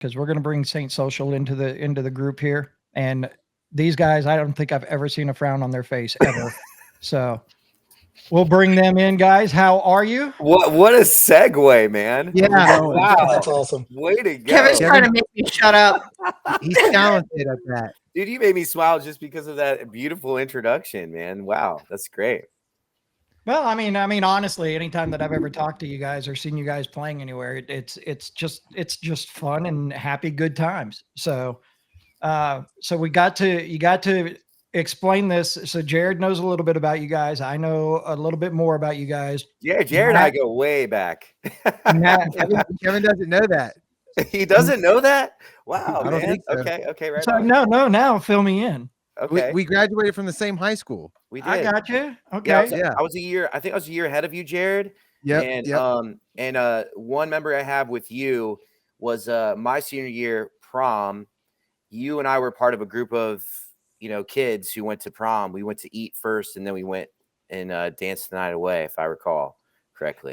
because we're going to bring Saint Social into the group here. And these guys, I don't think I've ever seen a frown on their face ever. So we'll bring them in, guys. How are you? What a segue, man. How's it going? Wow. That's awesome. Way to Kevin's go. trying to make me shut up. He's talented at that. Dude, you made me smile just because of that beautiful introduction, man. Wow, that's great. Well, I mean, honestly, anytime that I've ever talked to you guys or seen you guys playing anywhere, it's just fun and happy, good times. So, you got to explain this. So Jared knows a little bit about you guys. I know a little bit more about you guys. Yeah, Jared and I go way back. Kevin doesn't know that. He doesn't know that? Wow, I don't man. think so. Okay, right So on. no, now fill me in. Okay. We graduated from the same high school. We did. I got you. Yeah, Okay. I was a year. I think I was a year ahead of you, Jared. Yep. And one member I have with you was my senior year prom. You and I were part of a group of kids who went to prom. We went to eat first, and then we went and danced the night away, if I recall correctly.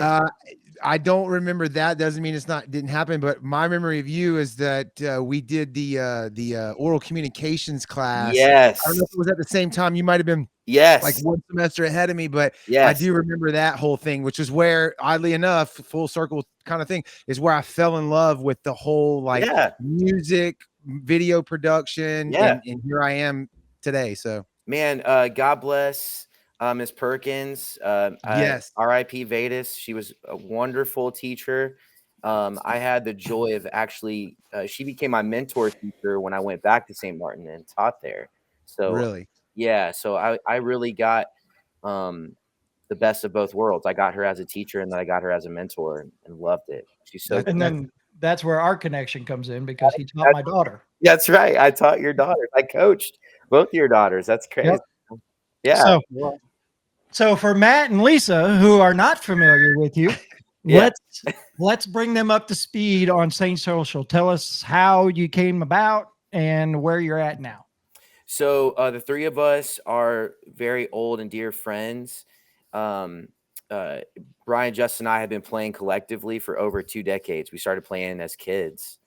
I don't remember that. Doesn't mean didn't happen. But my memory of you is that we did the oral communications class. Yes. I don't know if it was at the same time. You might have been like one semester ahead of me, but I do remember that whole thing, which is where, oddly enough, full circle kind of thing, is where I fell in love with the whole music, video production, and here I am today. So, man, God bless Ms. Perkins. Yes. R.I.P. Vedas. She was a wonderful teacher. I had the joy of actually, she became my mentor teacher when I went back to St. Martin and taught there. So really, yeah. So I really got the best of both worlds. I got her as a teacher, and then I got her as a mentor, and loved it. She's so good. And then that's where our connection comes in, because he taught my daughter. That's right. I taught your daughters. I coached both your daughters. That's crazy. Yep. Yeah. So for Matt and Lisa, who are not familiar with you, let's bring them up to speed on Saint Social. Tell us how you came about and where you're at now. So the three of us are very old and dear friends. Brian, Justin, and I have been playing collectively for over 2 decades. We started playing as kids,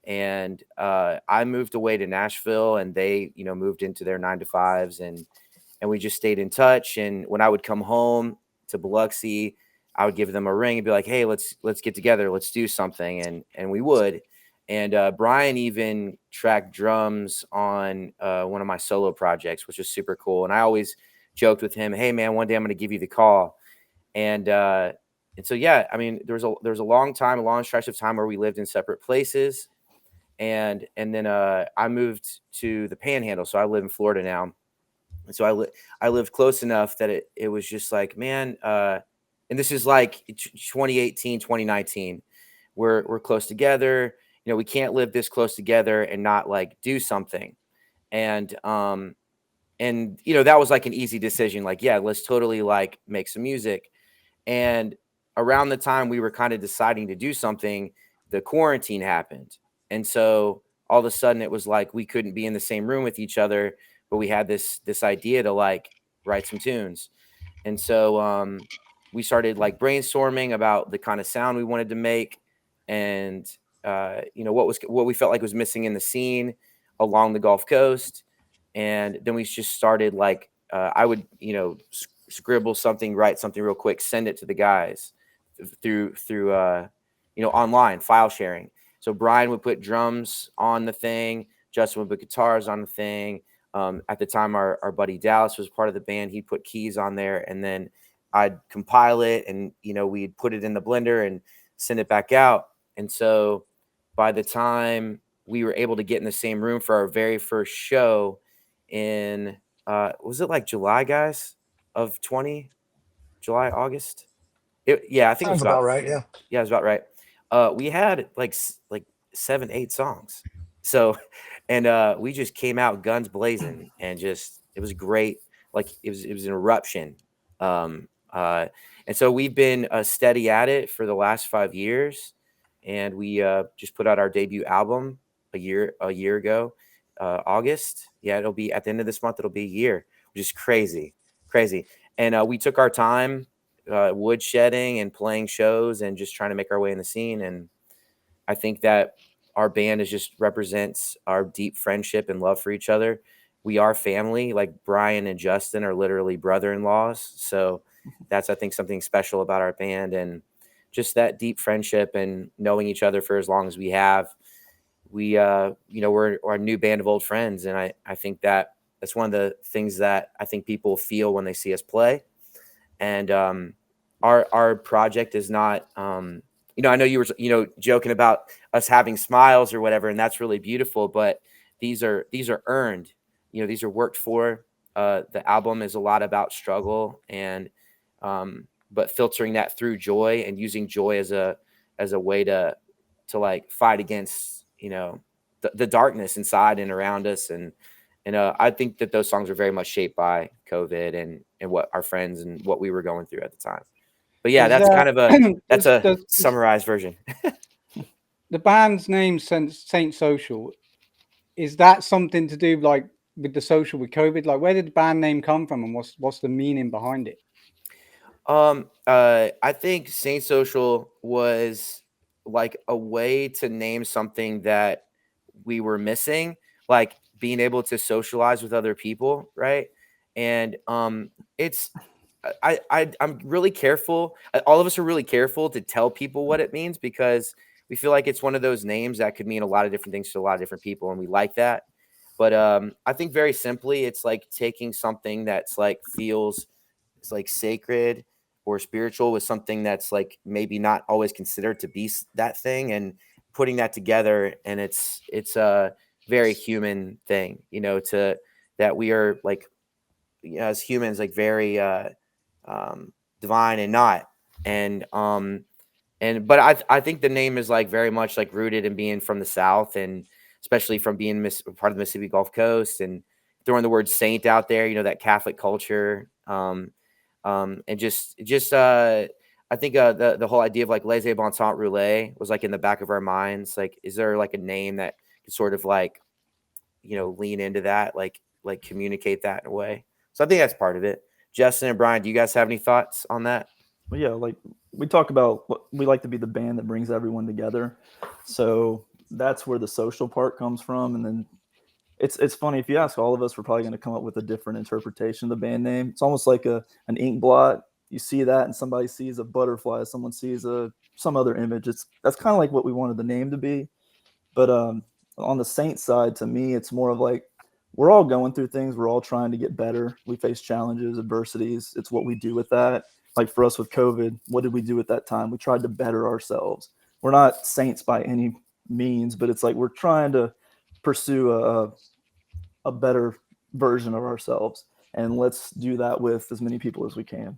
and I moved away to Nashville, and they, moved into their 9-to-5s, and we just stayed in touch. And when I would come home to Biloxi, I would give them a ring and be like, "Hey, let's get together. Let's do something." And we would. And Brian even tracked drums on one of my solo projects, which was super cool. And I always joked with him, "Hey, man, one day I'm going to give you the call." And so, yeah, I mean, there was a long stretch of time where we lived in separate places. And then I moved to the Panhandle. So I live in Florida now. And so I lived close enough that it was just like, man, and this is like 2018, 2019, we're close together. We can't live this close together and not like do something. And that was like an easy decision. Like, yeah, let's totally like make some music. And around the time we were kind of deciding to do something, the quarantine happened. And so all of a sudden it was like we couldn't be in the same room with each other, but we had this idea to like write some tunes. And so we started like brainstorming about the kind of sound we wanted to make, and what we felt like was missing in the scene along the Gulf Coast. And then we just started like I would scribble something, write something real quick, send it to the guys through online file sharing. So Brian would put drums on the thing, Justin would put guitars on the thing. At the time, our buddy Dallas was part of the band. He'd put keys on there, and then I'd compile it, and we'd put it in the blender and send it back out. And so by the time we were able to get in the same room for our very first show in was it like July, guys, of August? I think it was about right. Yeah, it was about right. We had like 7-8 songs. So, and we just came out guns blazing, and just, it was great. Like it was an eruption. And so we've been steady at it for the last 5 years, and we just put out our debut album a year ago, August. Yeah, it'll be at the end of this month. It'll be a year, which is crazy. And we took our time, woodshedding and playing shows and just trying to make our way in the scene. And I think that our band just represents our deep friendship and love for each other. We are family. Like Brian and Justin are literally brother-in-laws. So that's, I think, something special about our band, and just that deep friendship and knowing each other for as long as we have. We, we're a new band of old friends. And I think that's one of the things that I think people feel when they see us play. And our project is not, I know you were, joking about us having smiles or whatever, and that's really beautiful, but these are earned, these are worked for. The album is a lot about struggle, and but filtering that through joy and using joy as a way to like fight against, the darkness inside and around us. And I think that those songs are very much shaped by COVID and what our friends and what we were going through at the time. But yeah, that's kind of a summarized version. The band's name, Saint Social, is that something to do like with the social with COVID? Like, where did the band name come from, and what's the meaning behind it? I think Saint Social was like a way to name something that we were missing, like being able to socialize with other people, right? And it's I'm really careful. All of us are really careful to tell people what it means, because we feel like it's one of those names that could mean a lot of different things to a lot of different people, and we like that. But I think very simply, it's like taking something that's like feels it's like sacred or spiritual with something that's like maybe not always considered to be that thing, and putting that together. And it's a very human thing, to that we are like, as humans, like very divine and not. And but I think the name is like very much like rooted in being from the South, and especially from being part of the Mississippi Gulf Coast, and throwing the word saint out there, that Catholic culture. And just I think the whole idea of like laissez bon temps roulette was like in the back of our minds. Like, is there like a name that could sort of like, lean into that, like communicate that in a way? So I think that's part of it. Justin and Brian, do you guys have any thoughts on that? Well, yeah, like we talk about, we like to be the band that brings everyone together. So that's where the social part comes from. And then it's funny, if you ask all of us, we're probably going to come up with a different interpretation of the band name. It's almost like an ink blot. You see that, and somebody sees a butterfly, someone sees some other image. That's kind of like what we wanted the name to be. But on the Saint side, to me, it's more of like, we're all going through things. We're all trying to get better. We face challenges, adversities. It's what we do with that. Like for us with COVID, what did we do at that time? We tried to better ourselves. We're not saints by any means, but it's like we're trying to pursue a better version of ourselves, and let's do that with as many people as we can.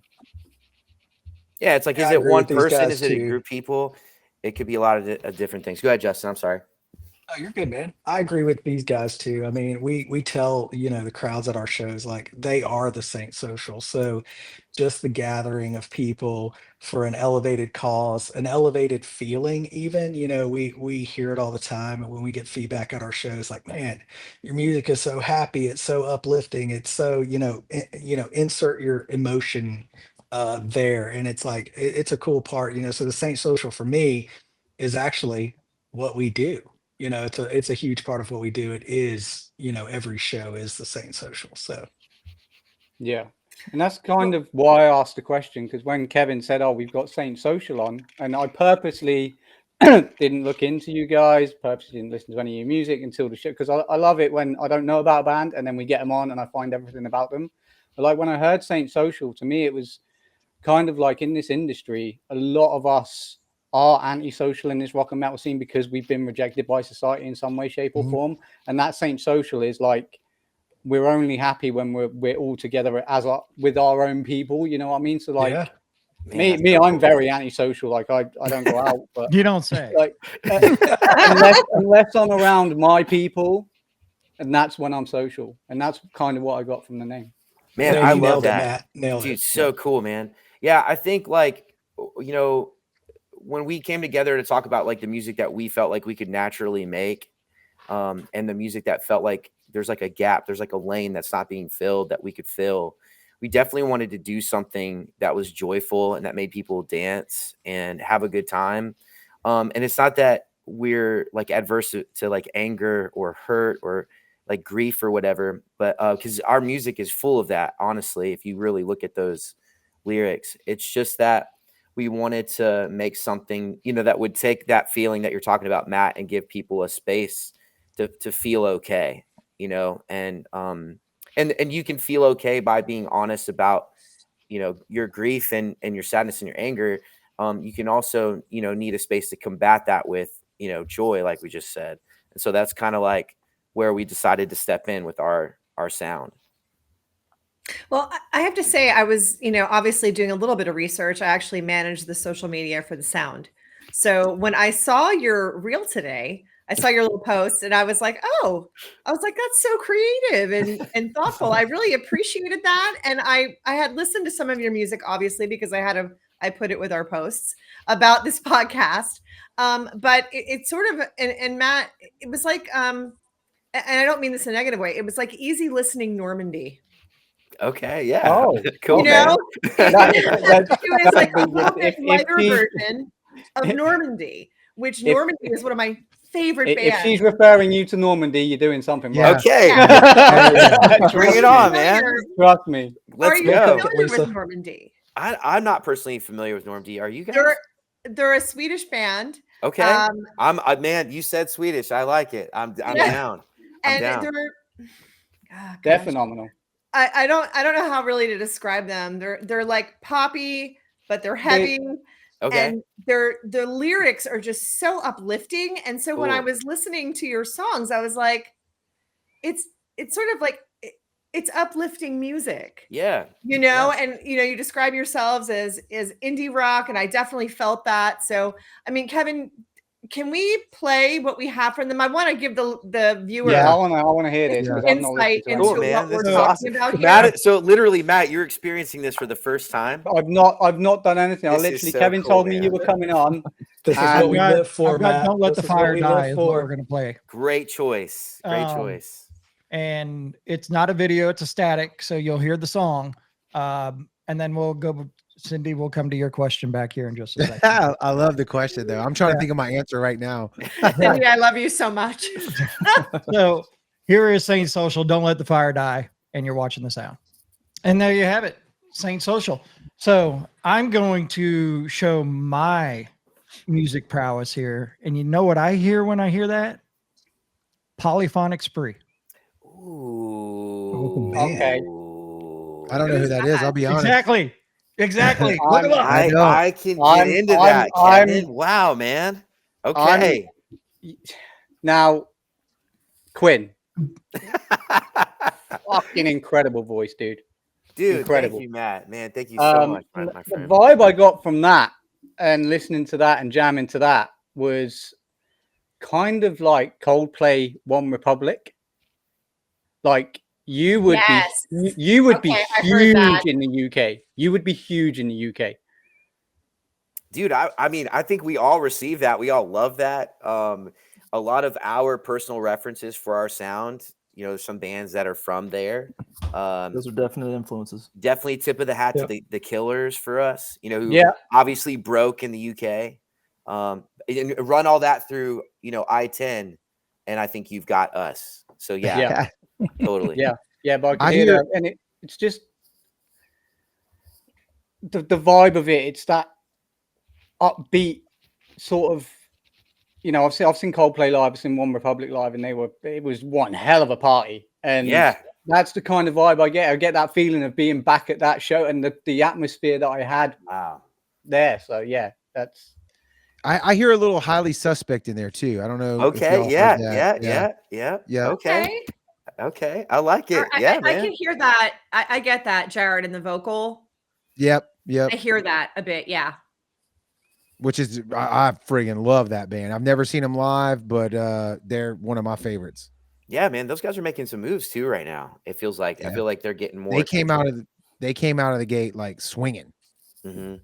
Yeah, it's like, is it one person? Is it a group of people? It could be a lot of different things. Go ahead, Justin. I'm sorry. Oh, you're good, man. I agree with these guys too. I mean, we tell, the crowds at our shows, like they are the Saint Social. So just the gathering of people for an elevated cause, an elevated feeling even, we hear it all the time. And when we get feedback at our shows, like, man, your music is so happy, it's so uplifting, it's so, insert your emotion there. And it's like it's a cool part, so the Saint Social for me is actually what we do. It's a huge part of what we do. It is, every show is the Saint Social. So yeah. And that's kind of why I asked the question, because when Kevin said, "Oh, we've got Saint Social on," and I purposely didn't look into you guys, purposely didn't listen to any of your music until the show, because I love it when I don't know about a band and then we get them on and I find everything about them. But like when I heard Saint Social, to me it was kind of like, in this industry, a lot of us are antisocial in this rock and metal scene because we've been rejected by society in some way, shape, or form. And that Saint Social is like, we're only happy when we're all together with our own people. You know what I mean? So like, me, I'm very antisocial. Like I don't go out, but you don't say. Like unless I'm around my people, and that's when I'm social. And that's kind of what I got from the name. Man, I love that. Matt. Nailed Dude, it. so cool, man. Yeah, I think like, when we came together to talk about like the music that we felt like we could naturally make, and the music that felt like there's like a gap, there's like a lane that's not being filled that we could fill. We definitely wanted to do something that was joyful and that made people dance and have a good time. And it's not that we're like adverse to like anger or hurt or like grief or whatever, but because our music is full of that, honestly, if you really look at those lyrics. It's just that we wanted to make something, you know, that would take that feeling that you're talking about, Matt, and give people a space to feel okay, you know, and you can feel okay by being honest about, you know, your grief and your sadness and your anger. You can also, you know, need a space to combat that with, you know, joy, like we just said. And so that's kind of like where we decided to step in with our sound. Well, I have to say, I was, you know, obviously doing a little bit of research. I actually managed the social media for the sound. So when I saw your reel today, I saw your little post and I was like, oh, I was like, that's so creative and thoughtful. I really appreciated that. And I had listened to some of your music, obviously, because I put it with our posts about this podcast. But it's sort of, and Matt, it was like, and I don't mean this in a negative way. It was like easy listening Normandy. Okay, yeah. Oh, cool, you know, man. it was like a little bit lighter version of Normandy, which Normandy is one of my favorite bands. If she's referring you to Normandy, you're doing something right. Okay. Bring it on, man. Trust me. Let's go. Are you familiar with Normandy? I'm not personally familiar with Normandy. Are you guys? They're a Swedish band. Okay. Man, you said Swedish. I like it. I'm down. I'm down. They're phenomenal. I don't know how really to describe them. They're like poppy, but they're heavy. Okay. And their lyrics are just so uplifting. And so when I was listening to your songs, I was like, it's sort of like it's uplifting music. Yeah. You know, and you know, you describe yourselves as indie rock, and I definitely felt that. So I mean, Kevin, can we play what we have from them? I want to give the viewer I want to hear this. Insight into cool, man. what we're talking awesome. About here. Matt, so literally, Matt, you're experiencing this for the first time. I've not done anything. Kevin told me you were coming on. This is what we live for, Matt. Don't let the fire die is what we're going to play. Great choice. Great choice. And it's not a video, it's a static, so you'll hear the song. And then we'll go, Cindy, we'll come to your question back here in just a second. I love the question, though. I'm trying to think of my answer right now. Cindy, I love you so much. So here is Saint Social, Don't Let the Fire Die, and you're watching the sound. And there you have it, Saint Social. So I'm going to show my music prowess here. And you know what I hear when I hear that? Polyphonic Spree. Ooh. Okay. I don't know who that is. I'll be honest. Exactly. Look at I can get into that. Wow, man. Okay. Now, Quinn. Fucking incredible voice, dude. Incredible. Thank you, Matt. Man, thank you so much, my friend. The vibe I got from that and listening to that and jamming to that was kind of like Coldplay One Republic. Like you would be huge in the UK. You would be huge in the UK. Dude, I mean, I think we all receive that. We all love that. A lot of our personal references for our sound, you know, some bands that are from there. Those are definite influences. Definitely tip of the hat to the Killers for us, you know, who obviously broke in the UK. And run all that through, you know, I-10, and I think you've got us. So totally. But I hear that, and it's just the vibe of it. It's that upbeat sort of, you know. I've seen Coldplay live, I've seen One Republic live, and it was one hell of a party. And that's the kind of vibe I get. I get that feeling of being back at that show and the atmosphere that I had there. So that's. I hear a little Highly Suspect in there too. I don't know. Okay. Yeah. Okay. I like it. Man. I can hear that. I get that, Jared, in the vocal. Yep. I hear that a bit. Yeah. Which is, I friggin' love that band. I've never seen them live, but they're one of my favorites. Yeah, man. Those guys are making some moves too right now. It feels like I feel like they're getting more. They came out of the gate like swinging. Mm-hmm.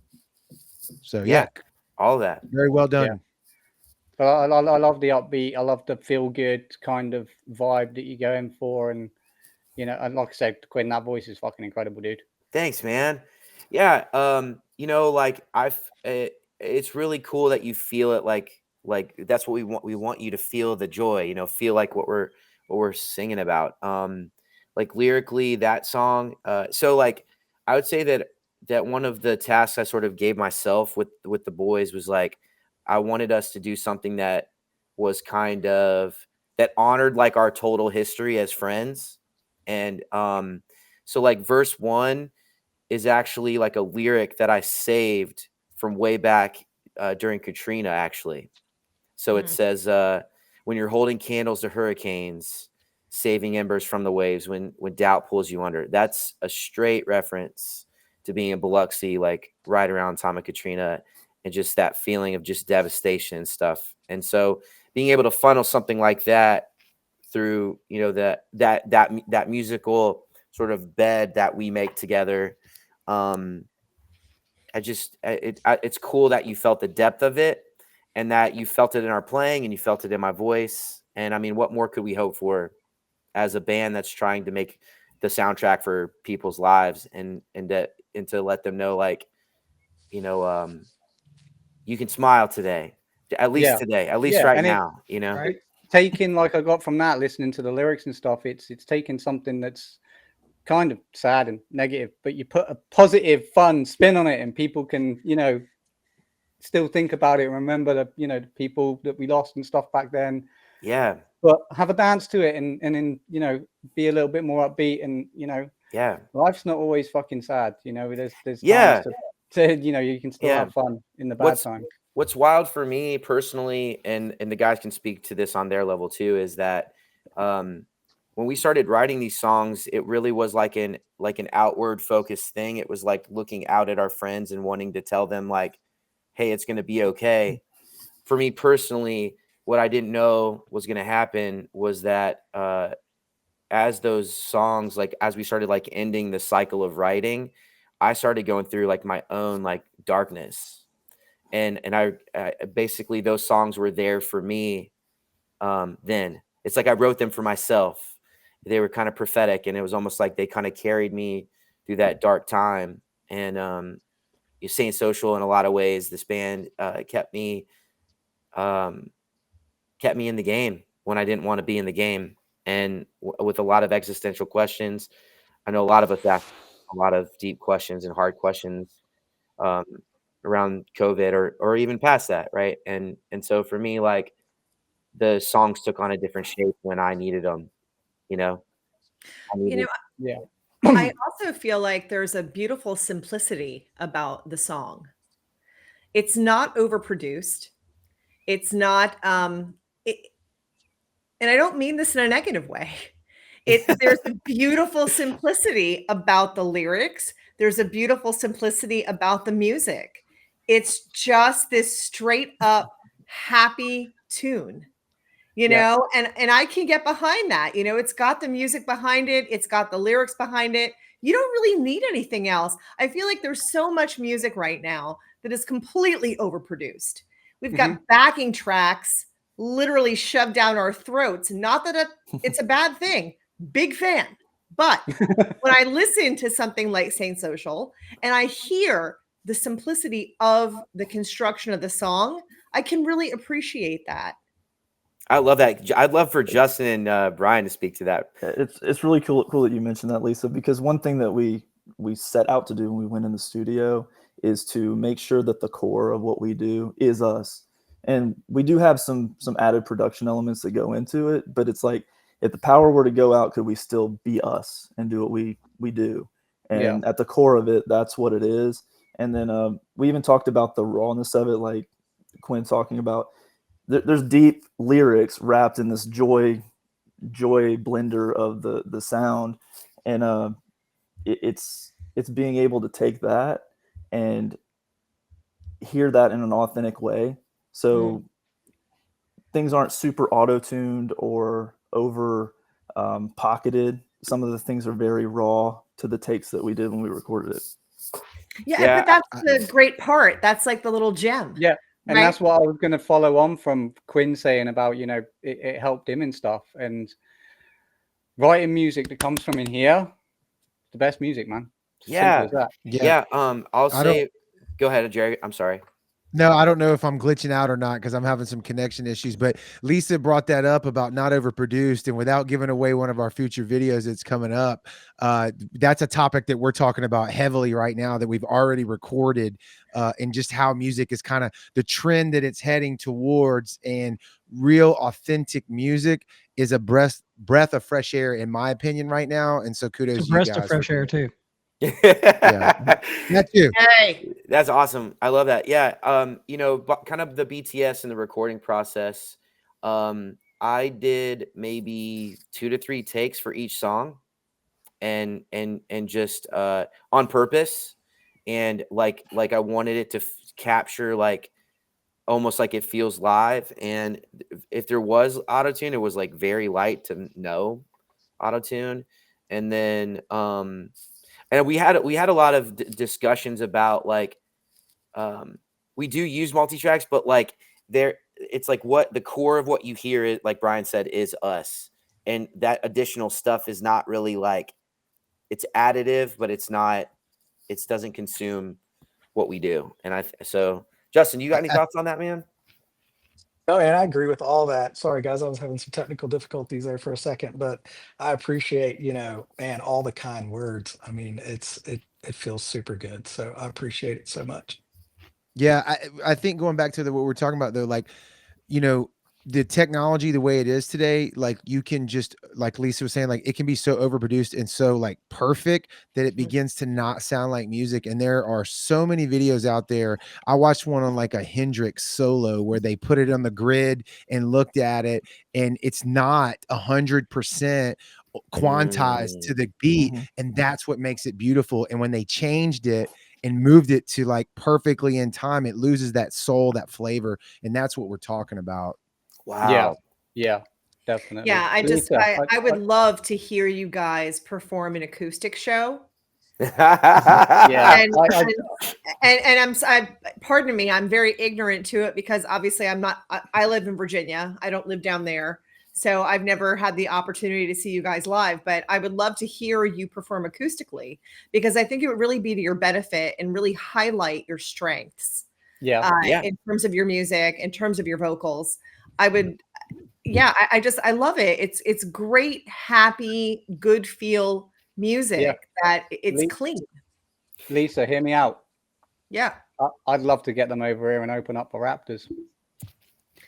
So all of that. Very well done. Yeah. But I love the upbeat. I love the feel good kind of vibe that you're going for. And, you know, and like I said, Quinn, that voice is fucking incredible, dude. Thanks, man. Yeah. You know, like it's really cool that you feel it like like that's what we want. We want you to feel the joy, you know, feel like what we're singing about. Like lyrically, that song. So like I would say that one of the tasks I sort of gave myself with the boys was like I wanted us to do something that was kind of that honored like our total history as friends. And so like verse 1 is actually like a lyric that I saved from way back during Katrina, actually. So it says, when you're holding candles to hurricanes, saving embers from the waves, when doubt pulls you under. That's a straight reference to being in Biloxi, like right around time of Katrina, and just that feeling of just devastation and stuff. And so being able to funnel something like that through, you know, that musical sort of bed that we make together. It's cool that you felt the depth of it and that you felt it in our playing and you felt it in my voice. And I mean, what more could we hope for as a band that's trying to make the soundtrack for people's lives and to let them know, like, you know, you can smile today, at least today, at least right now, you know. Right. Taking, like I got from that, listening to the lyrics and stuff, it's taking something that's kind of sad and negative, but you put a positive, fun spin on it, and people can, you know, still think about it, remember the, you know, the people that we lost and stuff back then. Yeah. But have a dance to it and then, you know, be a little bit more upbeat and, you know, life's not always fucking sad, you know, there's times to you know, you can still have fun in the bad times. What's wild for me personally, and the guys can speak to this on their level too, is that when we started writing these songs, it really was like an outward focused thing. It was like looking out at our friends and wanting to tell them like, hey, it's going to be okay. For me personally, what I didn't know was going to happen was that as those songs, like as we started like ending the cycle of writing, I started going through like my own like darkness. And I basically, those songs were there for me. Then it's like I wrote them for myself. They were kind of prophetic, and it was almost like they kind of carried me through that dark time. And Saint Social, in a lot of ways, this band kept me in the game when I didn't want to be in the game, and with a lot of existential questions. I know a lot of us ask a lot of deep questions and hard questions around COVID or even past that, right? And so for me, like, the songs took on a different shape when I needed them, you know? I also feel like there's a beautiful simplicity about the song. It's not overproduced. It's not, and I don't mean this in a negative way. There's a beautiful simplicity about the lyrics. There's a beautiful simplicity about the music. It's just this straight up happy tune, you know, and I can get behind that. You know, it's got the music behind it. It's got the lyrics behind it. You don't really need anything else. I feel like there's so much music right now that is completely overproduced. We've got backing tracks literally shoved down our throats. Not that it's a bad thing. Big fan. But when I listen to something like Saint Social and I hear the simplicity of the construction of the song, I can really appreciate that. I love that. I'd love for Justin and Brian to speak to that. It's really cool that you mentioned that, Lisa, because one thing that we set out to do when we went in the studio is to make sure that the core of what we do is us. And we do have some added production elements that go into it, but it's like, if the power were to go out, could we still be us and do what we do? And at the core of it, that's what it is. And then we even talked about the rawness of it, like Quinn talking about. There's deep lyrics wrapped in this joy blender of the sound, and it's being able to take that and hear that in an authentic way. So things aren't super auto-tuned or over pocketed. Some of the things are very raw to the takes that we did when we recorded it. Yeah, but that's the great part. That's like the little gem. Yeah. And that's what I was going to follow on from Quinn saying about, you know, it helped him and stuff. And writing music that comes from in here, the best music, man. Yeah. I'll say, go ahead, Jerry. I'm sorry. No, I don't know if I'm glitching out or not because I'm having some connection issues. But Lisa brought that up about not overproduced, and without giving away one of our future videos that's coming up, that's a topic that we're talking about heavily right now that we've already recorded, and just how music is kind of the trend that it's heading towards, and real authentic music is a breath of fresh air in my opinion right now. And so kudos It's a to you breath guys of fresh air too. Yeah, that too. Hey, That's awesome. I love that. Yeah. You know, kind of the BTS and the recording process. I did maybe 2 to 3 takes for each song, and just on purpose, and like I wanted it to capture like almost like it feels live. And if there was auto-tune, it was like very light to no auto-tune. And then and we had a lot of discussions about like we do use multi-tracks, but like it's like what the core of what you hear is, like Brian said, is us, and that additional stuff is not really like, it's additive, but it's not, it doesn't consume what we do. And so Justin, you got any thoughts on that, man? Oh, and I agree with all that. Sorry, guys, I was having some technical difficulties there for a second, but I appreciate, man, all the kind words. I mean, it feels super good. So I appreciate it so much. Yeah, I think going back to what we're talking about though, like, the technology the way it is today, like you can just, like Lisa was saying, like it can be so overproduced and so like perfect that it begins to not sound like music. And there are so many videos out there. I watched one on like a Hendrix solo where they put it on the grid and looked at it, and it's not 100% quantized to the beat. And that's what makes it beautiful. And when they changed it and moved it to like perfectly in time, it loses that soul, that flavor. And that's what we're talking about. Wow. Yeah, definitely. Yeah, I would love to hear you guys perform an acoustic show. Yeah. And pardon me, I'm very ignorant to it because obviously I live in Virginia. I don't live down there. So I've never had the opportunity to see you guys live, but I would love to hear you perform acoustically because I think it would really be to your benefit and really highlight your strengths. Yeah. In terms of your music, in terms of your vocals. I would, I love it. It's great, happy, good feel music that it's clean. Lisa, hear me out. Yeah. I'd love to get them over here and open up for Raptors.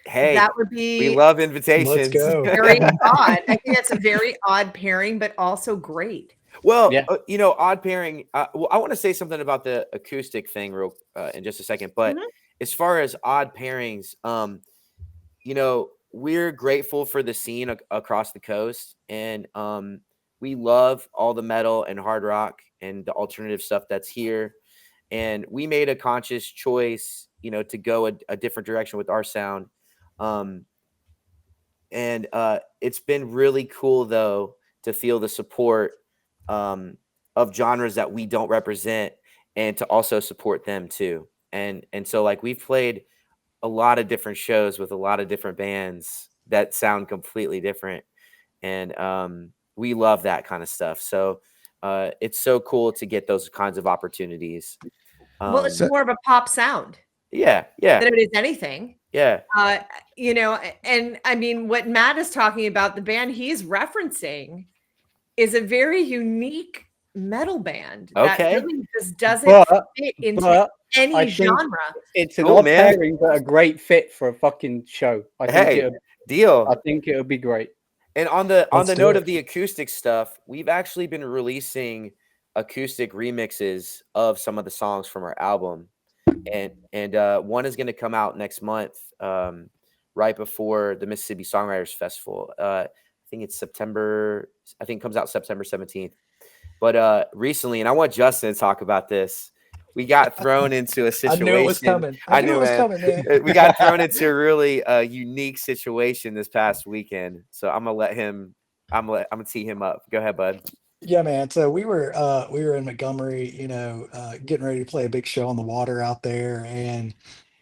Hey, that would be, we love invitations. Let's go. Very odd. I think that's a very odd pairing, but also great. Well, odd pairing. Well, I want to say something about the acoustic thing in just a second. But as far as odd pairings, we're grateful for the scene across the coast, and we love all the metal and hard rock and the alternative stuff that's here. And we made a conscious choice, to go a different direction with our sound. And it's been really cool though to feel the support of genres that we don't represent, and to also support them too. And so like we've played a lot of different shows with a lot of different bands that sound completely different. And we love that kind of stuff. So it's so cool to get those kinds of opportunities. Well, it's more of a pop sound. Yeah. Than it is anything. Yeah. And I mean, what Matt is talking about, the band he's referencing is a very unique metal band that really just doesn't fit into any genre. It's an odd pairing, but a great fit for a fucking show. I think it would be great. And on the note of the acoustic stuff, we've actually been releasing acoustic remixes of some of the songs from our album. And one is going to come out next month, right before the Mississippi Songwriters Festival. I think it's September. I think it comes out September 17th. But recently, and I want Justin to talk about this, we got thrown into a situation. I knew it was coming. I knew it was coming, man. We got thrown into a really unique situation this past weekend. So I'm gonna tee him up. Go ahead, bud. Yeah, man. So we were in Montgomery, getting ready to play a big show on the water out there, and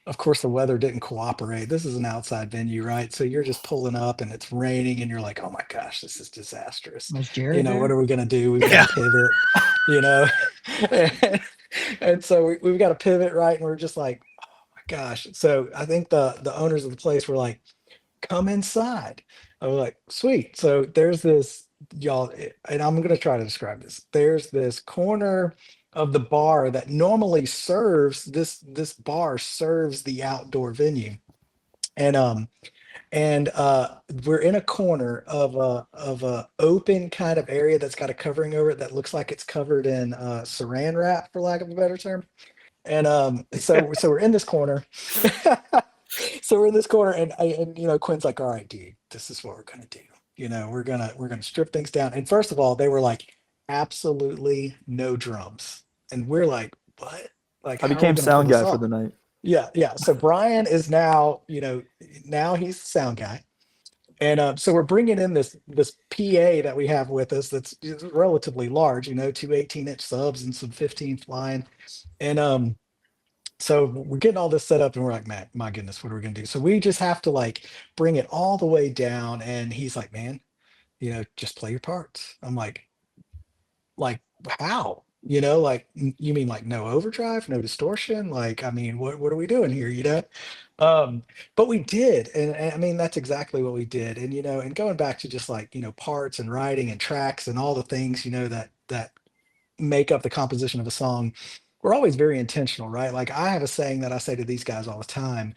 of course the weather didn't cooperate. This is an outside venue, right? So you're just pulling up and it's raining and you're like, oh my gosh, this is disastrous. What are we gonna do? We've got to pivot, and so we've got to pivot, right? And we're just like, oh my gosh. So I think the owners of the place were like, come inside. I was like, sweet. So there's this, y'all, and I'm gonna try to describe this. There's this corner of the bar that normally serves this bar serves the outdoor venue. And we're in a corner of a open kind of area that's got a covering over it that looks like it's covered in saran wrap, for lack of a better term. And so we're in this corner. So we're in this corner, and Quinn's like, all right, dude, this is what we're gonna do. We're gonna strip things down. And first of all, they were like, absolutely no drums. And we're like, what? Like, I how are we became gonna pull sound this guy for off? the night. Yeah. So Brian is now, now he's the sound guy. And so we're bringing in this PA that we have with us that's relatively large, two 18-inch subs and some 15 flying. And so we're getting all this set up and we're like, Matt, my goodness, what are we gonna do? So we just have to like bring it all the way down. And he's like, man, just play your parts. I'm like how? Like you mean like no overdrive, no distortion? Like, I mean, what are we doing here? But we did, and I mean that's exactly what we did. And going back to just like, parts and writing and tracks and all the things, that make up the composition of a song, we're always very intentional, right? Like I have a saying that I say to these guys all the time,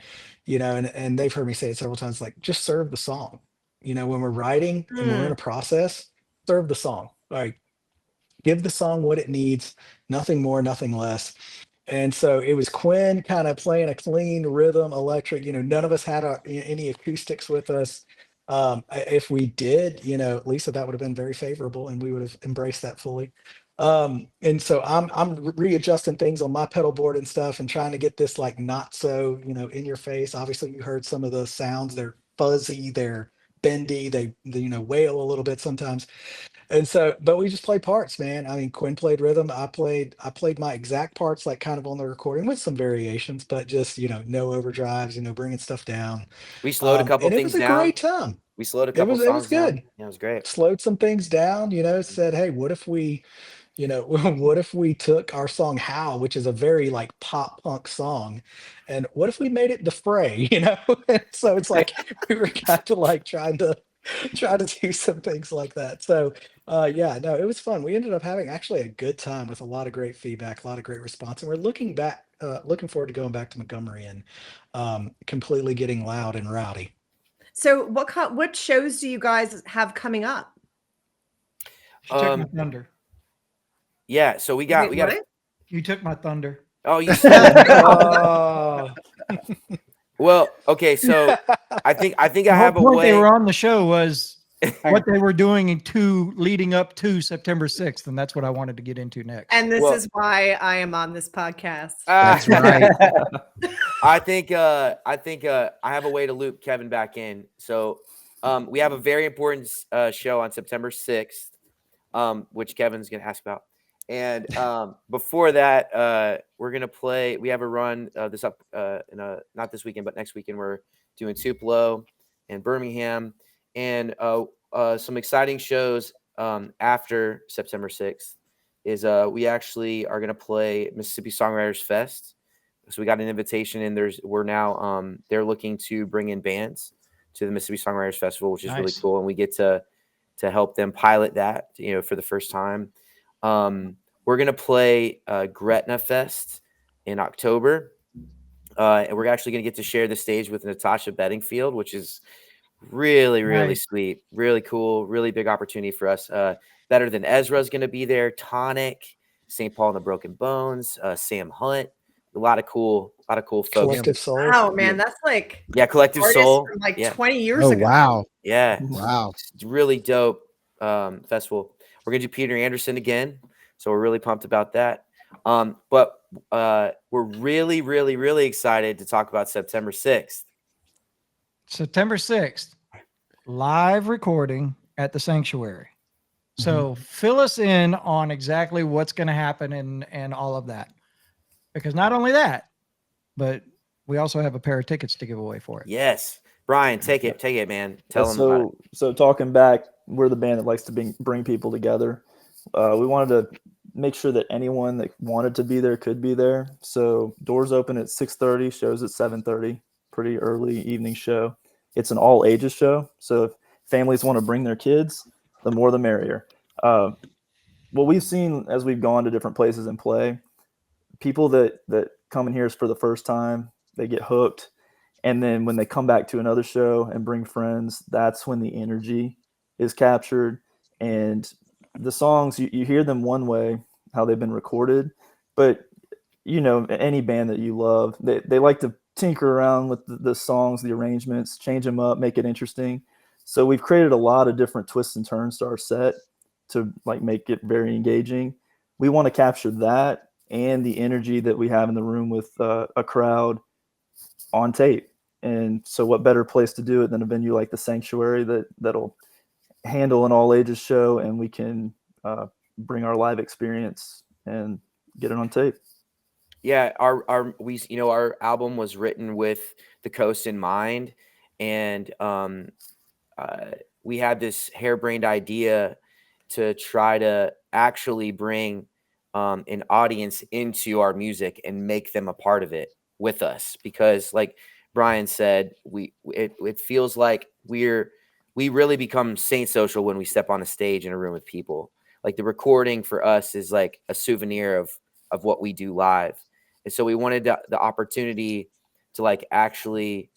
and they've heard me say it several times, like just serve the song. When we're writing and when we're in a process, serve the song. Like give the song what it needs, nothing more, nothing less. And so it was Quinn kind of playing a clean rhythm, electric. None of us had any acoustics with us. If we did, Lisa, that would have been very favorable, and we would have embraced that fully. And so I'm readjusting things on my pedal board and stuff, and trying to get this like not so in your face. Obviously, you heard some of the sounds; they're fuzzy, they're bendy, they wail a little bit sometimes. And so, but we just play parts, man. I mean, Quinn played rhythm. I played my exact parts, like kind of on the recording with some variations, but just, no overdrives, bringing stuff down. We slowed a couple And it was things a down. great time. We slowed a It couple was, it was songs down. good. Yeah, it was great. Slowed some things down, said, hey, what if we, what if we took our song How, which is a very like pop punk song, and what if we made it The Fray? And so it's like we were kind of like trying to do some things like that. So yeah, no, it was fun. We ended up having actually a good time with a lot of great feedback, a lot of great response. And we're looking forward to going back to Montgomery and completely getting loud and rowdy. So what shows do you guys have coming up? She took my thunder. Yeah, so we got You took my thunder. Oh, you said Oh. Well, okay, so I think I have a way. They were on the show was what they were doing leading up to September 6th, and that's what I wanted to get into next. And this is why I am on this podcast. That's right. I think I have a way to loop Kevin back in. So we have a very important show on September 6th, which Kevin's going to ask about. And before that, we're going to play. We have a run not this weekend, but next weekend. We're doing Tupelo and Birmingham, and some exciting shows after September 6th is we actually are going to play Mississippi Songwriters Fest. So we got an invitation, and they're looking to bring in bands to the Mississippi Songwriters Festival, which is really cool, and we get to help them pilot that, for the first time. We're going to play Gretna Fest in October. And we're actually going to get to share the stage with Natasha Bedingfield, which is really, really sweet, really cool, really big opportunity for us. Better Than Ezra is going to be there. Tonic, St. Paul and the Broken Bones, Sam Hunt, a lot of cool folks. Collective Soul. Wow, man, that's like Collective Soul from like 20 years ago. Wow. Yeah. Wow. It's really dope festival. We're going to do Peter Anderson again. So we're really pumped about that. But we're really, really, really excited to talk about September 6th. September 6th, live recording at the Sanctuary. So fill us in on exactly what's going to happen and all of that. Because not only that, but we also have a pair of tickets to give away for it. Yes. Brian, take it, man. Tell them about it. So talking back, we're the band that likes to bring people together. We wanted to make sure that anyone that wanted to be there could be there. So doors open at 6:30, shows at 7:30, pretty early evening show. It's an all ages show. So if families want to bring their kids, the more the merrier. What we've seen as we've gone to different places and play, people that come in here for the first time, they get hooked. And then when they come back to another show and bring friends, that's when the energy is captured. And the songs, you hear them one way, how they've been recorded, but any band that you love, they like to tinker around with the songs, the arrangements, change them up, make it interesting. So we've created a lot of different twists and turns to our set to like make it very engaging. We want to capture that and the energy that we have in the room with a crowd on tape. And so what better place to do it than a venue like the Sanctuary that'll handle an all ages show, and we can bring our live experience and get it on tape. Yeah, our album was written with the coast in mind, and we had this harebrained idea to try to actually bring an audience into our music and make them a part of it with us, because like Brian said, it feels like we really become Saint Social when we step on a stage in a room with people. Like the recording for us is like a souvenir of what we do live. And so we wanted the opportunity to like actually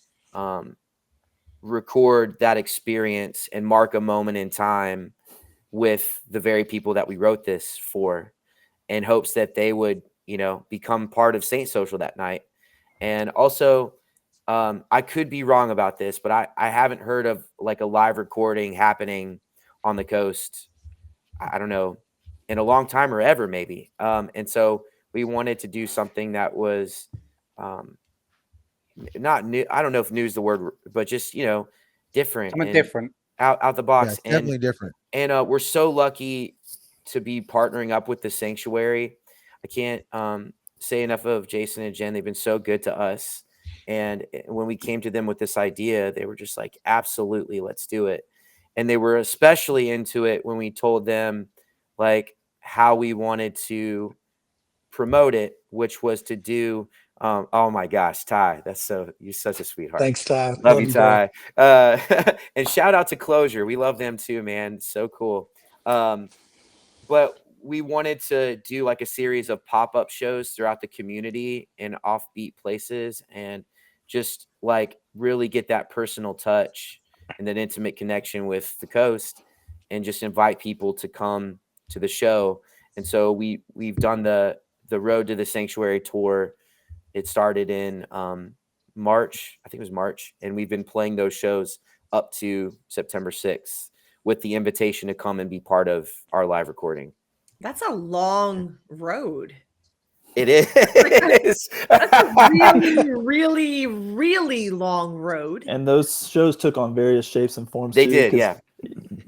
record that experience and mark a moment in time with the very people that we wrote this for, in hopes that they would, become part of Saint Social that night. And also, I could be wrong about this, but I haven't heard of like a live recording happening on the coast, I don't know, in a long time or ever maybe. And so we wanted to do something that was not new. I don't know if new is the word, but just, different. Something different. Out the box. Yeah, definitely different. And we're so lucky to be partnering up with the Sanctuary. I can't say enough of Jason and Jen. They've been so good to us. And when we came to them with this idea, they were just like, absolutely, let's do it. And they were especially into it when we told them like how we wanted to promote it, which was to do oh my gosh, Ty, you're such a sweetheart. Thanks, Ty. Love you, Ty. And shout out to Closure. We love them too, man. So cool. But we wanted to do like a series of pop-up shows throughout the community in offbeat places, and just like really get that personal touch and that intimate connection with the coast, and just invite people to come to the show. And so we've done the Road to the Sanctuary tour. It started in March, I think it was March, and we've been playing those shows up to September 6th with the invitation to come and be part of our live recording. That's a long road. It is. That's a really, really, really long road. And those shows took on various shapes and forms. They did, yeah.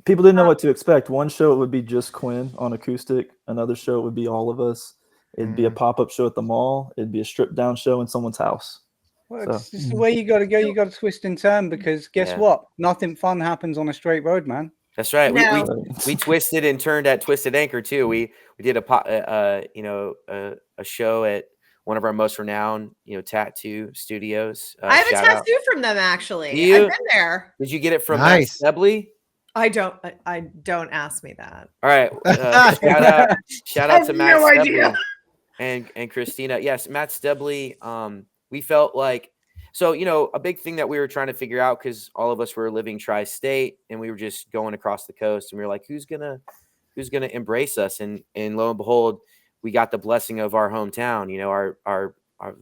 People didn't know what to expect. One show it would be just Quinn on acoustic. Another show it would be all of us. It'd be a pop-up show at the mall. It'd be a stripped-down show in someone's house. Well, it's just the way you got to go. You got to twist and turn, because guess what? Nothing fun happens on a straight road, man. That's right. No. We twisted and turned at Twisted Anchor too. We did a show at one of our most renowned tattoo studios. I have a tattoo from them actually. I've been there. Did you get it from Nice. Matt Stebley? I don't ask me that. All right. Shout out to Matt Stebley and Christina. Yes, Matt Stebley. We felt like, so, a big thing that we were trying to figure out, because all of us were living tri-state and we were just going across the coast, and we were like, who's gonna embrace us? And lo and behold, we got the blessing of our hometown, our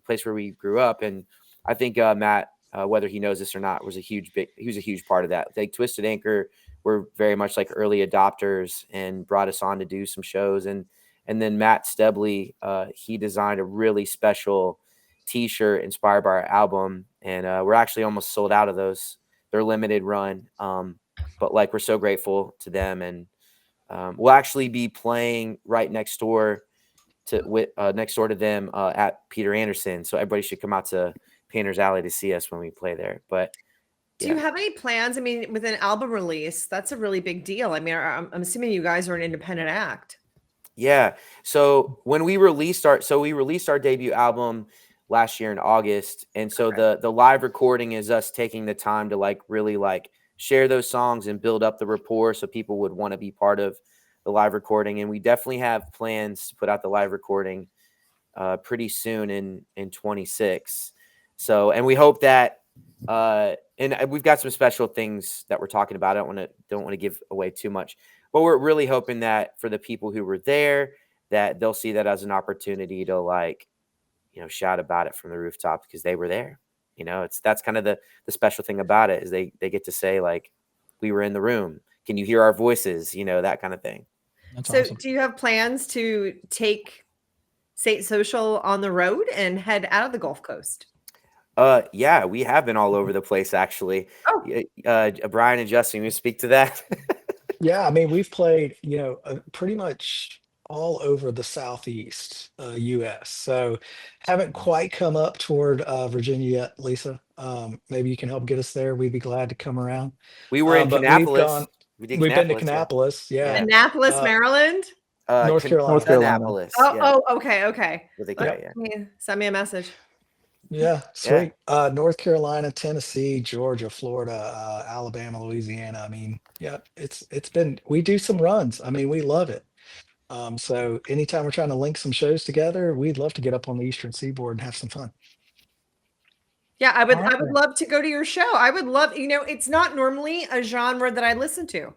place where we grew up. And I think Matt, whether he knows this or not, he was a huge part of that. Like Twisted Anchor were very much like early adopters and brought us on to do some shows. And then Matt Stebley, he designed a really special T-shirt inspired by our album, and we're actually almost sold out of those. They're limited run, but like we're so grateful to them. And we'll actually be playing right next door to them at Peter Anderson, so everybody should come out to Painter's Alley to see us when we play there. But do you have any plans? I mean, with an album release, that's a really big deal. I mean, I'm assuming you guys are an independent act. Yeah. So when we released our debut album last year in August, and so the live recording is us taking the time to like really like share those songs and build up the rapport so people would want to be part of the live recording. And we definitely have plans to put out the live recording pretty soon in 26. So, and we hope that and we've got some special things that we're talking about. I don't want to give away too much, but we're really hoping that for the people who were there, that they'll see that as an opportunity to like, shout about it from the rooftop because they were there. That's kind of the special thing about it is they get to say like, we were in the room. Can you hear our voices? That kind of thing. That's so awesome. Do you have plans to take Saint Social on the road and head out of the Gulf Coast? Yeah, we have been all over the place actually. Oh. Brian and Justin, you speak to that? Yeah, I mean, we've played, pretty much all over the Southeast US. So haven't quite come up toward Virginia yet, Lisa. Maybe you can help get us there. We'd be glad to come around. We were in But Kannapolis. We did we've been to Kannapolis, Kannapolis, yeah. Annapolis, Maryland? North Carolina. North Carolina. Kannapolis, Oh, okay. With a K, yeah. Send me a message. Yeah, sweet. North Carolina, Tennessee, Georgia, Florida, Alabama, Louisiana. I mean, yeah, we do some runs. I mean, we love it. So anytime we're trying to link some shows together, we'd love to get up on the Eastern Seaboard and have some fun. Yeah, I would love to go to your show. I would love, it's not normally a genre that I listen to.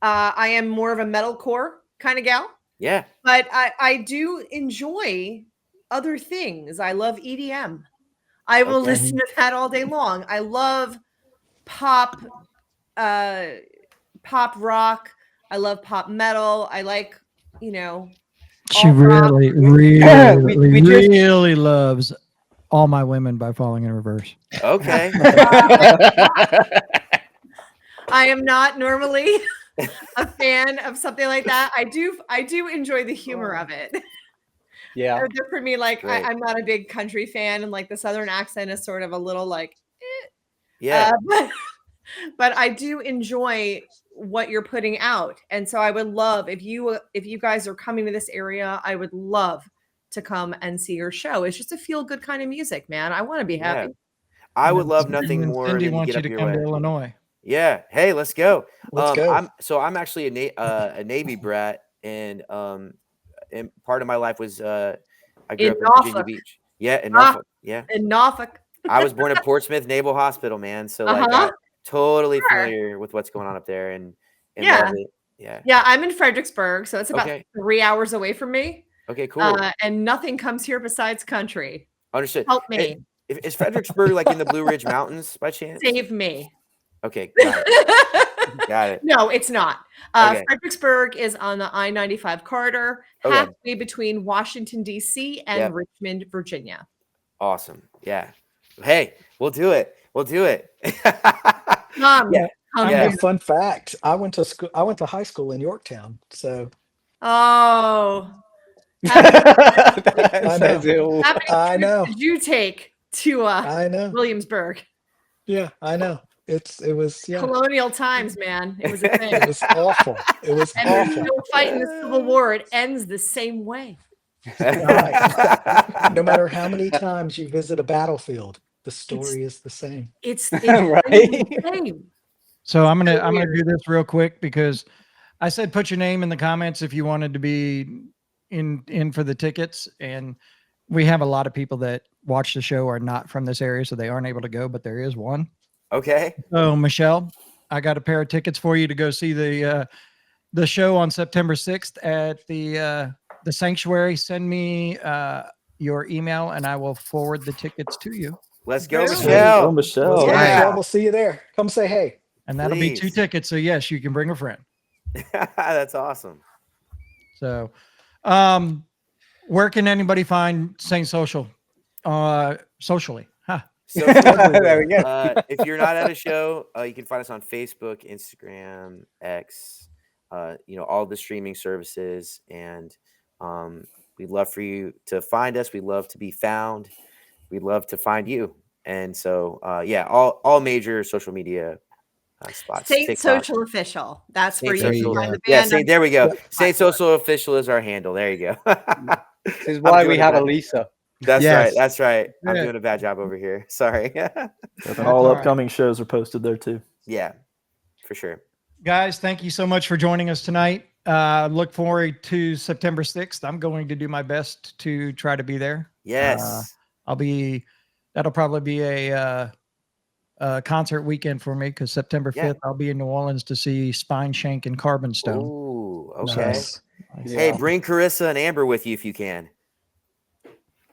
I am more of a metalcore kind of gal. Yeah. But I do enjoy other things. I love EDM. I will listen to that all day long. I love pop rock. I love pop metal. I like, She really loves All My Women by Falling in Reverse. Okay. I am not normally a fan of something like that. I do enjoy the humor of it. Yeah. For me, like I'm not a big country fan, and like the Southern accent is sort of a little like, yeah. But I do enjoy what you're putting out, and so I would love if you guys are coming to this area, I would love to come and see your show. It's just a feel good kind of music, man. I want to be happy. Yeah. I would love nothing more Cindy than to wants get you up to your come way. to Illinois. Yeah. Hey, let's go. Let's go. I'm actually a Navy brat, and part of my life was I grew up in Virginia Beach. Yeah, in Norfolk. Yeah. In Norfolk. I was born at Portsmouth Naval Hospital, man. So like I'm totally familiar with what's going on up there and love it. Yeah. Yeah, I'm in Fredericksburg, so it's about 3 hours away from me. Okay, cool. And nothing comes here besides country. Understood. Help me. Hey, is Fredericksburg like in the Blue Ridge Mountains by chance? Save me. Okay, got it. Got it. No, it's not. Fredericksburg is on the I-95 corridor, halfway between Washington, D.C. and Richmond, Virginia. Awesome. Yeah. Hey, we'll do it. We'll do it. Fun fact: I went to school. I went to high school in Yorktown. So. Oh. I know. Did you take to I know. Williamsburg? Yeah, I know. It was colonial times, man. It was a thing. It was awful. It was and awful. There's no fight in the Civil War. It ends the same way. Right. No matter how many times you visit a battlefield, the story is the same. It's right. The same. So I'm gonna do this real quick because I said put your name in the comments if you wanted to be in for the tickets, and we have a lot of people that watch the show are not from this area, so they aren't able to go, but there is one. Okay. So Michelle, I got a pair of tickets for you to go see the show on September 6th at the Sanctuary. Send me your email and I will forward the tickets to you. Let's go, Michelle. Michelle. Michelle. Yeah. Michelle, we'll see you there. Come say hey. And that'll be 2 tickets. So yes, you can bring a friend. That's awesome. So where can anybody find Saint Social socially? So there we go. If you're not at a show, you can find us on Facebook, Instagram, X, all the streaming services. And we'd love for you to find us. We'd love to be found. We'd love to find you. And so, all major social media Saint Social Official. That's Saint where you Social. can find the Yeah, band. there we go. Saint Social Official is our handle. There you go. This is why we have Elisa. That's right. That's right. I'm doing a bad job over here. Sorry. All upcoming shows are posted there too. Yeah, for sure. Guys, thank you so much for joining us tonight. Look forward to September 6th. I'm going to do my best to try to be there. Yes. That'll probably be a concert weekend for me because September 5th, I'll be in New Orleans to see Spine Shank and Carbon Stone. Ooh, okay. So, hey, bring Carissa and Amber with you if you can.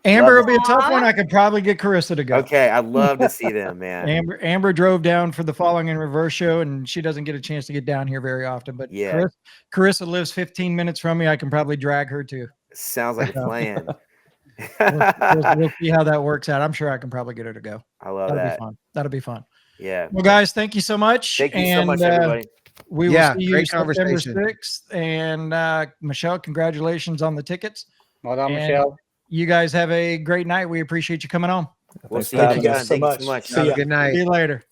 Amber will be a tough one. I could probably get Carissa to go. Okay, I'd love to see them, man. Amber drove down for the Falling in Reverse show, and she doesn't get a chance to get down here very often. But Carissa lives 15 minutes from me. I can probably drag her too. Sounds like a plan. We'll see how that works out. I'm sure I can probably get her to go. I love That'll that. Be fun. That'll be fun. Yeah. Well, guys, thank you so much. Thank you so much, everybody. We will see you great September conversation. 6th. And Michelle, congratulations on the tickets. Well done, Michelle. You guys have a great night. We appreciate you coming on. We'll see you again. Thank you so much. Have a good night. See you later.